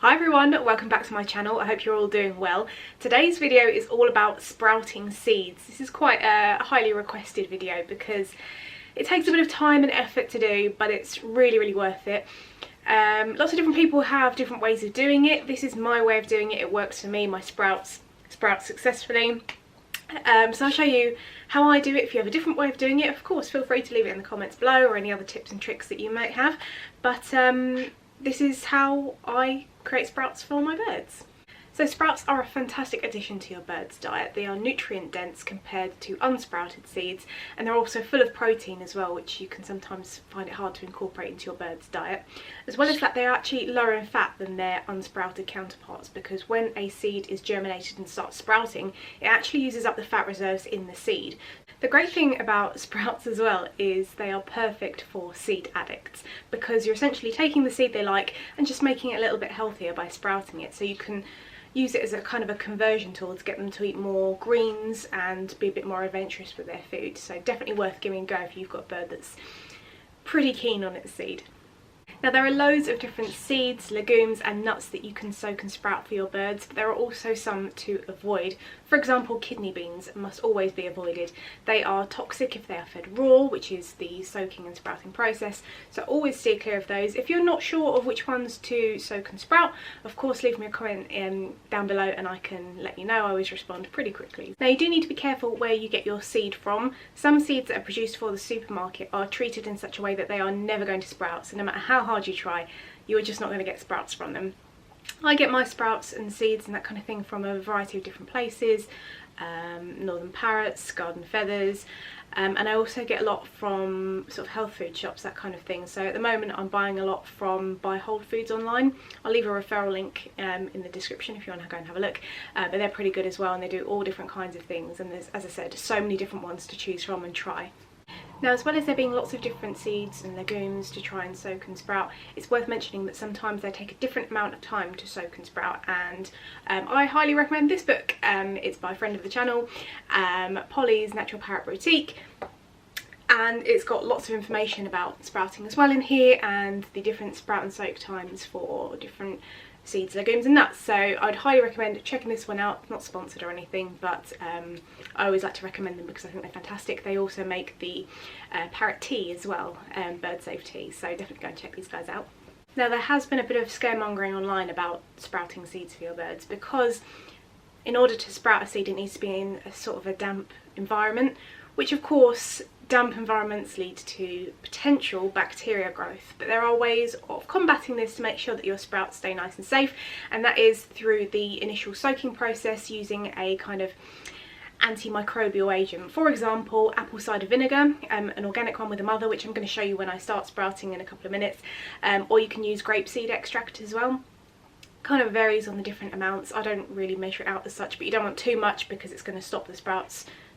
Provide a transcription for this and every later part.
Hi everyone, welcome back to my channel. I hope you're all doing well. Today's video is all about sprouting seeds. This is quite a highly requested video because it takes a bit of time and effort to do, but it's really worth it. Lots of different people have different ways of doing it. This is my way of doing it. It works for me. My sprouts sprout successfully. So I'll show you how I do it. If you have a different way of doing it, of course, feel free to leave it in the comments below, or any other tips and tricks that you might have. But this is how I create sprouts for my birds. So sprouts are a fantastic addition to your bird's diet. They are nutrient dense compared to unsprouted seeds, and they're also full of protein as well, which you can sometimes find it hard to incorporate into your bird's diet. As well as that, they are actually lower in fat than their unsprouted counterparts, because when a seed is germinated and starts sprouting, it actually uses up the fat reserves in the seed. The great thing about sprouts as well is they are perfect for seed addicts, because you're essentially taking the seed they like and just making it a little bit healthier by sprouting it. So you can use it as a kind of a conversion tool to get them to eat more greens and be a bit more adventurous with their food. So definitely worth giving a go if you've got a bird that's pretty keen on its seed. Now there are loads of different seeds, legumes and nuts that you can soak and sprout for your birds, but there are also some to avoid. For example, kidney beans must always be avoided. They are toxic if they are fed raw, which is the soaking and sprouting process, so always steer clear of those. If you're not sure of which ones to soak and sprout, of course leave me a comment down below and I can let you know. I always respond pretty quickly. Now you do need to be careful where you get your seed from. Some seeds that are produced for the supermarket are treated in such a way that they are never going to sprout, so no matter how hard you try, you are just not going to get sprouts from them. I get my sprouts and seeds and that kind of thing from a variety of different places, northern parrots, garden feathers, and I also get a lot from sort of health food shops, that kind of thing. So at the moment I'm buying a lot from Buy Whole Foods online. I'll leave a referral link in the description if you want to go and have a look, but they're pretty good as well, and they do all different kinds of things, and there's, as I said, so many different ones to choose from and try. Now, as well as there being lots of different seeds and legumes to try and soak and sprout, it's worth mentioning that sometimes they take a different amount of time to soak and sprout, and I highly recommend this book. It's by a friend of the channel, Polly's Natural Parrot Boutique, and it's got lots of information about sprouting as well in here, and the different sprout and soak times for different seeds, legumes and nuts. So I'd highly recommend checking this one out. Not sponsored or anything, but I always like to recommend them because I think they're fantastic. They also make the Parrot tea as well, bird safe tea, so definitely go and check these guys out. Now there has been a bit of scaremongering online about sprouting seeds for your birds, because in order to sprout a seed it needs to be in a sort of a damp environment, which of course damp environments lead to potential bacteria growth, but there are ways of combating this to make sure that your sprouts stay nice and safe, and that is through the initial soaking process using a kind of antimicrobial agent. For example, apple cider vinegar, an organic one with a mother, which I'm going to show you when I start sprouting in a couple of minutes, or you can use grapeseed extract as well. Kind of varies on the different amounts. I don't really measure it out as such, but you don't want too much because it's going to stop the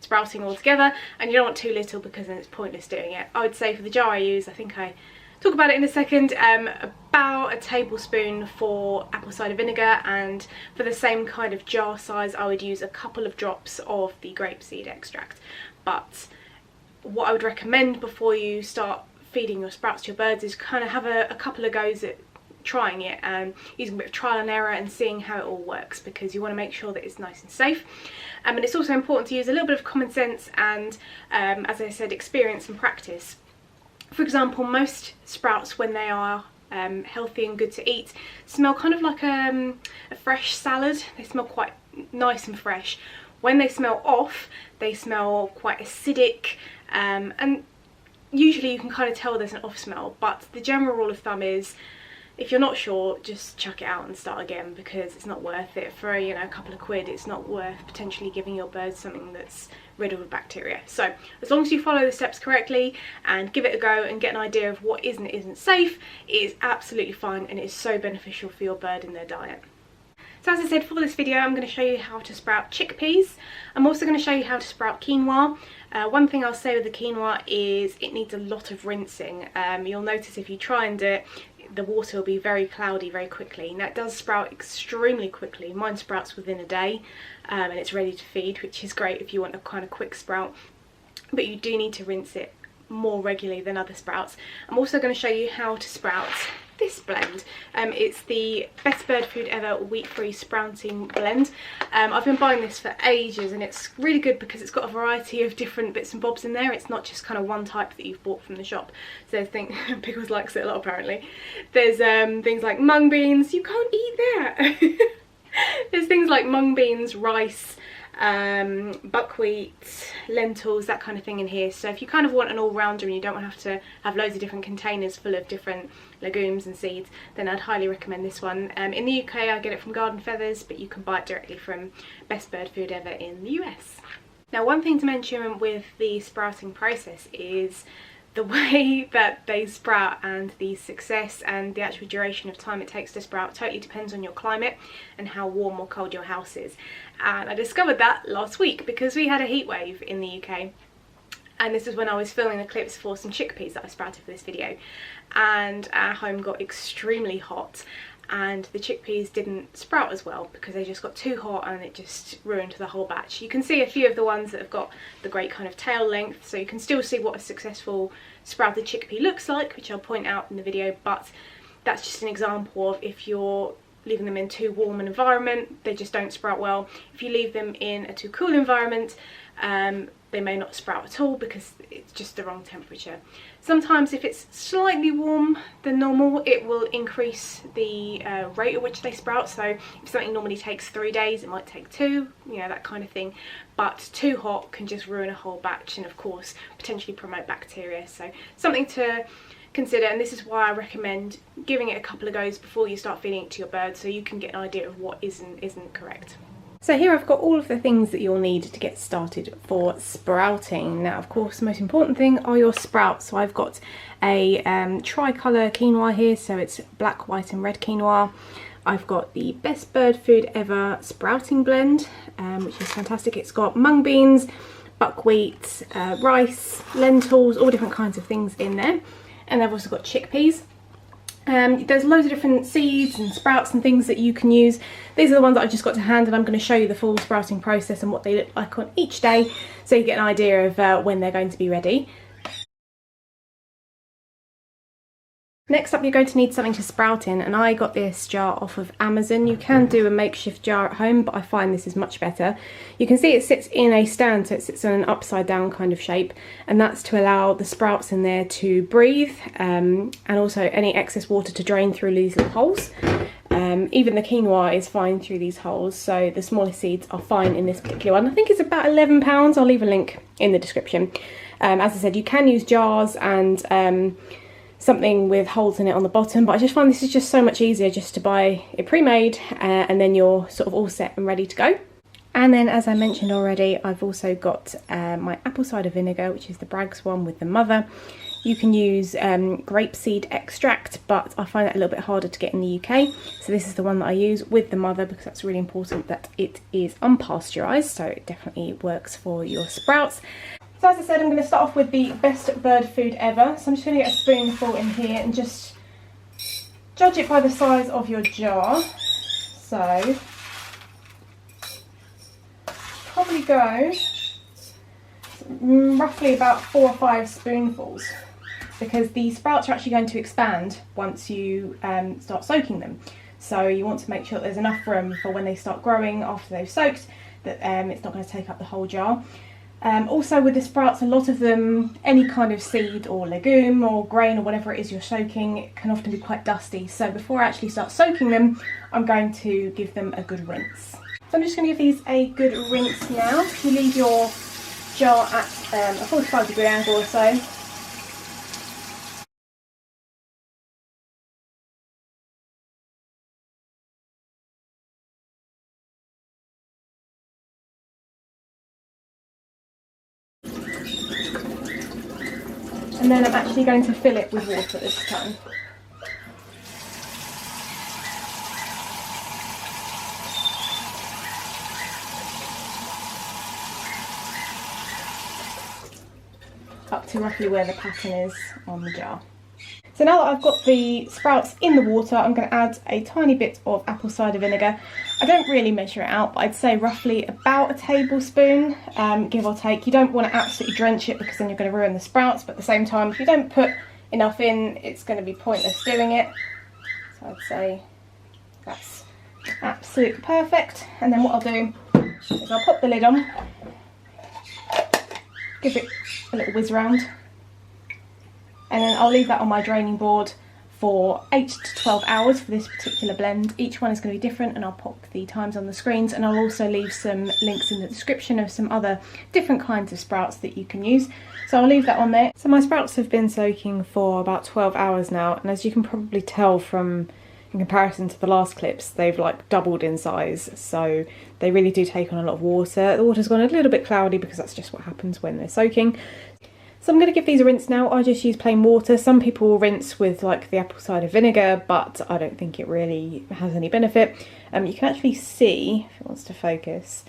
sprouting altogether, and you don't want too little because then it's pointless doing it. I would say for the jar I use, I think I talk about it in a second, about a tablespoon for apple cider vinegar, and for the same kind of jar size I would use a couple of drops of the grapeseed extract. But what I would recommend before you start feeding your sprouts to your birds is kind of have a couple of goes at trying it and using a bit of trial and error and seeing how it all works, because you want to make sure that it's nice and safe. And it's also important to use a little bit of common sense and, as I said, experience and practice. For example, most sprouts, when they are healthy and good to eat, smell kind of like a fresh salad. They smell quite nice and fresh. When they smell off, they smell quite acidic, and usually you can kind of tell there's an off smell, but the general rule of thumb is, if you're not sure, just chuck it out and start again, because it's not worth it. For, you know, a couple of quid, it's not worth potentially giving your birds something that's riddled with bacteria. So as long as you follow the steps correctly and give it a go and get an idea of what is and isn't safe, it is absolutely fine, and it is so beneficial for your bird and their diet. So as I said, for this video I'm going to show you how to sprout chickpeas. I'm also going to show you how to sprout quinoa. One thing I'll say with the quinoa is it needs a lot of rinsing. You'll notice if you try and do it, the water will be very cloudy very quickly. Now it does sprout extremely quickly. Mine sprouts within a day, and it's ready to feed, which is great if you want a kind of quick sprout, but you do need to rinse it more regularly than other sprouts. I'm also going to show you how to sprout this blend. It's the Best Bird Food Ever Wheat-Free Sprouting Blend. I've been buying this for ages, and it's really good because it's got a variety of different bits and bobs in there. It's not just kind of one type that you've bought from the shop. So there's things, Pickles likes it a lot apparently. There's things like mung beans. You can't eat that. There's things like mung beans, rice, buckwheat, lentils, that kind of thing in here. So if you kind of want an all-rounder and you don't want to have to have loads of different containers full of different legumes and seeds, then I'd highly recommend this one. In the UK I get it from Garden Feathers, but you can buy it directly from Best Bird Food Ever in the US. Now, one thing to mention with the sprouting process is the way that they sprout, and the success and the actual duration of time it takes to sprout totally depends on your climate and how warm or cold your house is. And I discovered that last week because we had a heat wave in the UK, and this is when I was filming the clips for some chickpeas that I sprouted for this video, and our home got extremely hot and the chickpeas didn't sprout as well because they just got too hot and it just ruined the whole batch. You can see a few of the ones that have got the great kind of tail length, so you can still see what a successful sprouted chickpea looks like, which I'll point out in the video, but that's just an example of if you're leaving them in too warm an environment, they just don't sprout well. If you leave them in a too cool environment, they may not sprout at all because it's just the wrong temperature. Sometimes if it's slightly warm than normal, it will increase the rate at which they sprout. So if something normally takes 3 days, it might take 2, you know, that kind of thing. But too hot can just ruin a whole batch and of course potentially promote bacteria. So something to consider, and this is why I recommend giving it a couple of goes before you start feeding it to your birds, so you can get an idea of what isn't correct. So here I've got all of the things that you'll need to get started for sprouting. Now, of course, the most important thing are your sprouts. So I've got a tricolour quinoa here, so it's black, white and red quinoa. I've got the Best Bird Food Ever Sprouting Blend, which is fantastic. It's got mung beans, buckwheat, rice, lentils, all different kinds of things in there. And I've also got chickpeas. There's loads of different seeds and sprouts and things that you can use. These are the ones that I just got to hand, and I'm going to show you the full sprouting process and what they look like on each day, so you get an idea of when they're going to be ready. Next up, you're going to need something to sprout in, and I got this jar off of Amazon. You can do a makeshift jar at home, but I find this is much better. You can see it sits in a stand, so it sits in an upside down kind of shape, and that's to allow the sprouts in there to breathe, and also any excess water to drain through these little holes. Even the quinoa is fine through these holes, so the smaller seeds are fine in this particular one. I think it's about £11. I'll leave a link in the description. As I said, you can use jars and something with holes in it on the bottom, but I just find this is just so much easier just to buy it pre-made, and then you're sort of all set and ready to go. And then, as I mentioned already, I've also got my apple cider vinegar, which is the Bragg's one with the mother. You can use grapeseed extract, but I find that a little bit harder to get in the UK, so this is the one that I use with the mother because that's really important that it is unpasteurised, so it definitely works for your sprouts. So as I said, I'm going to start off with the Best Bird Food Ever. So I'm just going to get a spoonful in here and just judge it by the size of your jar. So probably go roughly about 4 or 5 spoonfuls, because the sprouts are actually going to expand once you start soaking them. So you want to make sure that there's enough room for when they start growing after they've soaked, that it's not going to take up the whole jar. Also with the sprouts, a lot of them, any kind of seed or legume or grain or whatever it is you're soaking, it can often be quite dusty. So before I actually start soaking them, I'm going to give them a good rinse. So I'm just going to give these a good rinse now. You leave your jar at a 45-degree angle or so. And then I'm actually going to fill it with water this time. Up to roughly where the pattern is on the jar. So now that I've got the sprouts in the water, I'm going to add a tiny bit of apple cider vinegar. I don't really measure it out, but I'd say roughly about a tablespoon, give or take. You don't want to absolutely drench it because then you're going to ruin the sprouts, but at the same time, if you don't put enough in, it's going to be pointless doing it. So I'd say that's absolutely perfect. And then what I'll do is I'll pop the lid on, give it a little whiz round, and then I'll leave that on my draining board for 8 to 12 hours for this particular blend. Each one is going to be different, and I'll pop the times on the screens, and I'll also leave some links in the description of some other different kinds of sprouts that you can use. So I'll leave that on there. So my sprouts have been soaking for about 12 hours now, and as you can probably tell from in comparison to the last clips, they've like doubled in size, so they really do take on a lot of water. The water's gone a little bit cloudy because that's just what happens when they're soaking. So I'm going to give these a rinse now. I just use plain water. Some people will rinse with like the apple cider vinegar, but I don't think it really has any benefit. You can actually see, if it wants to focus,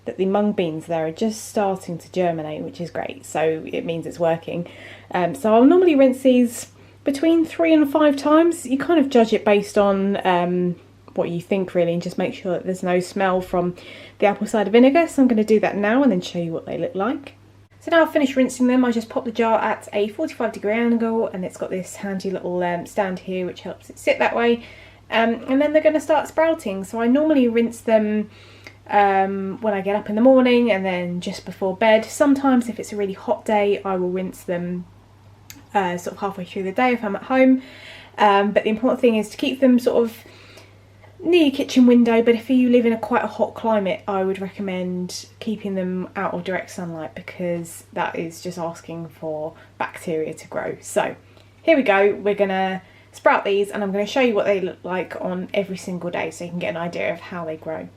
that the mung beans there are just starting to germinate, which is great. So it means it's working. So I'll normally rinse these between 3 and 5 times. You kind of judge it based on what you think really, and just make sure that there's no smell from the apple cider vinegar. So I'm going to do that now and then show you what they look like. So now I've finished rinsing them, I just pop the jar at a 45-degree angle, and it's got this handy little stand here which helps it sit that way. And then they're going to start sprouting. So I normally rinse them when I get up in the morning and then just before bed. Sometimes if it's a really hot day I will rinse them sort of halfway through the day if I'm at home. But the important thing is to keep them sort of near your kitchen window, but if you live in quite a hot climate I would recommend keeping them out of direct sunlight, because that is just asking for bacteria to grow. So here we go, we're gonna sprout these and I'm going to show you what they look like on every single day so you can get an idea of how they grow.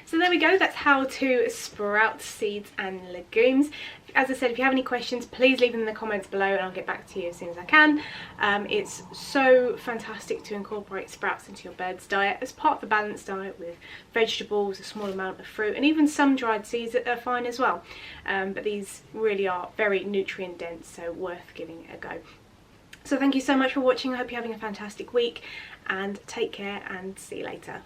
So there we go, that's how to sprout seeds and legumes. As I said, if you have any questions, please leave them in the comments below and I'll get back to you as soon as I can. It's so fantastic to incorporate sprouts into your bird's diet as part of a balanced diet with vegetables, a small amount of fruit, and even some dried seeds that are fine as well. But these really are very nutrient dense, so worth giving it a go. So thank you so much for watching. I hope you're having a fantastic week, and take care and see you later.